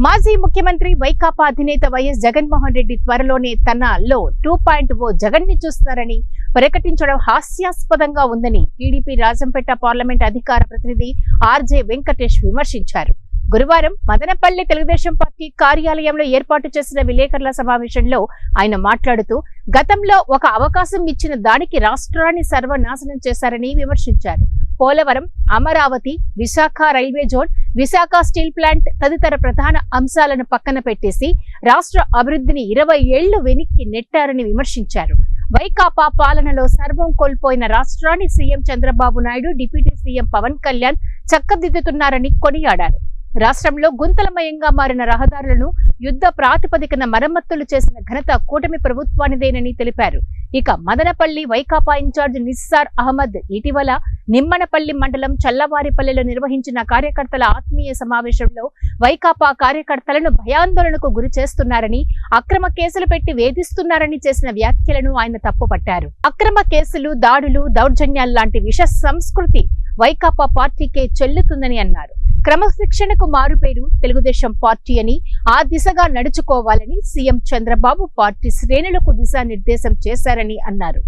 మాజీ ముఖ్యమంత్రి వైకాపా అధినేత వైఎస్ జగన్మోహన్ రెడ్డి త్వరలోనే తనలో 2.0 జగన్ ని చూస్తారని ప్రకటించడం హాస్యాస్పదంగా ఉందని టీడీపీ రాజంపేట పార్లమెంట్ అధికార ప్రతినిధి ఆర్జే వెంకటేష్ విమర్శించారు. గురువారం మదనపల్లి తెలుగుదేశం పార్టీ కార్యాలయంలో ఏర్పాటు చేసిన విలేకరుల సమావేశంలో ఆయన మాట్లాడుతూ గతంలో ఒక అవకాశం ఇచ్చిన దానికి రాష్ట్రాన్ని సర్వనాశనం చేశారని విమర్శించారు. Polavaram, Amaravati, Visakha railway zone, Visakha steel plant తదితర ప్రధాన అంశాలను పక్కన పెట్టేసి రాష్ట్ర అభివృద్ధిని 20 ఏళ్లు వెనక్కి నెట్టారని విమర్శించారు. వైకాపా పాలనలో సర్వం కోల్పోయిన రాష్ట్రాన్ని CM Chandrababu Naidu, deputy CM Pawan Kalyan చక్కదిద్దుతున్నారని కొనియాడారు. రాష్ట్రంలో గుంతలమయంగా మారిన రహదారులను యుద్ధ ప్రాతిపదికన మరమ్మతులు చేసిన ఘనత కూటమి ప్రభుత్వానిదేనని తెలిపారు. ఇక మదనపల్లి వైకాపా ఇన్ఛార్జ్ నిస్సార్ అహ్మద్ ఇటీవల నిమ్మనపల్లి మండలం చల్లవారిపల్లెలో నిర్వహించిన కార్యకర్తల ఆత్మీయ సమావేశంలో వైకాపా కార్యకర్తలను భయాందోళనకు గురి చేస్తున్నారని, అక్రమ కేసులు పెట్టి వేధిస్తున్నారని చేసిన వ్యాఖ్యలను ఆయన తప్పుపట్టారు. అక్రమ కేసులు, దాడులు, దౌర్జన్యాల్లాంటి విష సంస్కృతి వైకాపా పార్టీకే చెల్లుతుందని అన్నారు. క్రమశిక్షణకు మారుపేరు తెలుగుదేశం పార్టీ అని, ఆ దిశగా నడుచుకోవాలని సీఎం చంద్రబాబు పార్టీ శ్రేణులకు దిశానిర్దేశం చేశారని అన్నారు.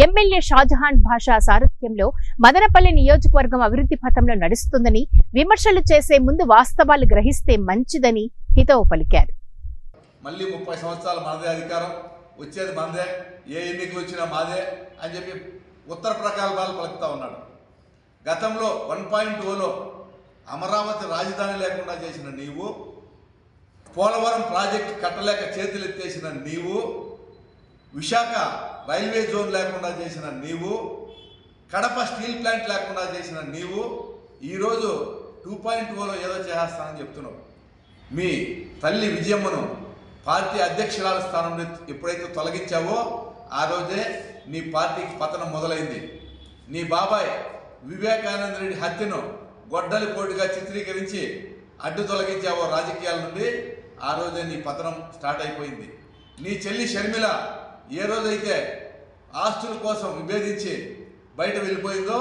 ఎమ్మెల్యే షాజహాన్ భాషా సారథ్యంలో మదనపల్లి నియోజకవర్గం అభివృద్ధి పథంలో నడుస్తుందని, విమర్శలు చేసే ముందు వాస్తవాలు గ్రహిస్తే మంచిదని హితవు పలికారు. మళ్ళీ 30 సంవత్సరాలు మనదే అధికారం, వచ్చేది మనదే, ఏ ఎన్నికలు వచ్చినా మాదే అని చెప్పి ఉత్తర ప్రగల్భాలు పలుకుతా ఉన్నాడు. గతంలో 1.0లో అమరావతి రాజధాని లేకుండా చేసిన నీవు, పోలవరం ప్రాజెక్టు కట్టలేక చేతులెత్తేసిన నీవు, విశాఖ రైల్వే జోన్ లేకుండా చేసిన నీవు, కడప స్టీల్ ప్లాంట్ లేకుండా చేసిన నీవు ఈరోజు 2.0లో ఏదో చేస్తానని చెప్తున్నావు. మీ తల్లి విజయమ్మను పార్టీ అధ్యక్షురాల స్థానం నుండి ఎప్పుడైతే తొలగించావో ఆ రోజే నీ పార్టీకి పతనం మొదలైంది. నీ బాబాయ్ వివేకానంద రెడ్డి హత్యను గొడ్డలి పోటుగా చిత్రీకరించి అడ్డు తొలగించావో రాజకీయాల నుండి ఆ రోజే నీ పతనం స్టార్ట్ అయిపోయింది. నీ చెల్లి షర్మిల ఏ రోజైతే ఆస్తుల కోసం విభేదించి బయట వెళ్ళిపోయిందో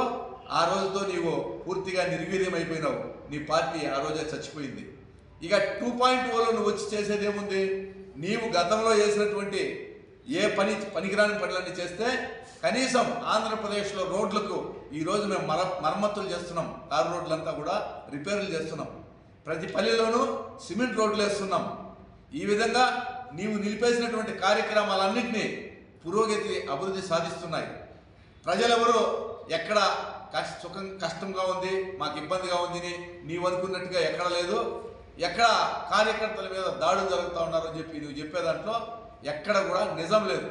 ఆ రోజుతో నీవు పూర్తిగా నిర్వీర్యం అయిపోయినావు. నీ పార్టీ ఆ రోజే చచ్చిపోయింది. ఇక 2.0లో నువ్వు వచ్చి చేసేది ఏముంది? నీవు గతంలో చేసినటువంటి ఏ పనికిరాని పనులన్నీ చేస్తే కనీసం ఆంధ్రప్రదేశ్లో రోడ్లకు ఈరోజు మేము మరమ్మతులు చేస్తున్నాం. తారు రోడ్లంతా కూడా రిపేర్లు చేస్తున్నాం. ప్రతి పల్లెలోనూ సిమెంట్ రోడ్లు వేస్తున్నాం. ఈ విధంగా నీవు నిలిపేసినటువంటి కార్యక్రమాలన్నింటినీ పురోగతి, అభివృద్ధి సాధిస్తున్నాయి. ప్రజలెవరూ ఎక్కడ కష్టంగా ఉంది, మాకు ఇబ్బందిగా ఉంది నీవు అనుకున్నట్టుగా ఎక్కడ లేదు. ఎక్కడ కార్యకర్తల మీద దాడులు జరుగుతూ ఉన్నారని చెప్పి నువ్వు చెప్పే దాంట్లో ఎక్కడ కూడా నిజం లేదు.